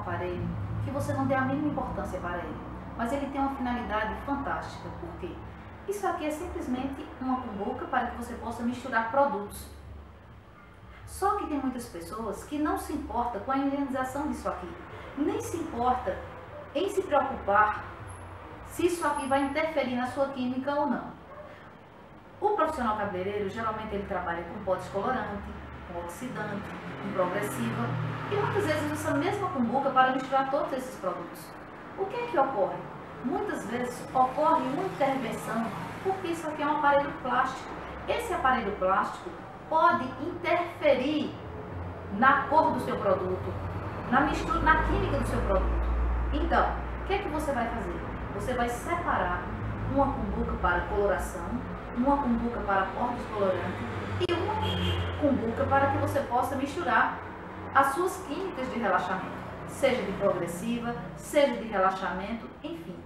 aparelho que você não dê a mínima importância para ele, mas ele tem uma finalidade fantástica. Por quê? Isso aqui é simplesmente uma cumbuca para que você possa misturar produtos. Só que tem muitas pessoas que não se importam com a higienização disso aqui, nem se importa em se preocupar se isso aqui vai interferir na sua química ou não. O profissional cabeleireiro, geralmente ele trabalha com pó descolorante, com oxidante, com progressiva e muitas vezes usa essa mesma cumbuca para misturar todos esses produtos. O que é que ocorre? Muitas vezes ocorre uma intervenção porque isso aqui é um aparelho plástico. Esse aparelho plástico pode interferir na cor do seu produto, na mistura, na química do seu produto. Então, o que é que você vai fazer? Você vai separar uma cumbuca para coloração, uma cumbuca para pó descolorante e uma cumbuca para que você possa misturar as suas químicas de relaxamento, seja de progressiva, seja de relaxamento, enfim.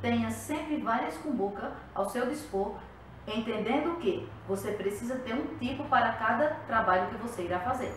Tenha sempre várias cumbucas ao seu dispor, entendendo que você precisa ter um tipo para cada trabalho que você irá fazer.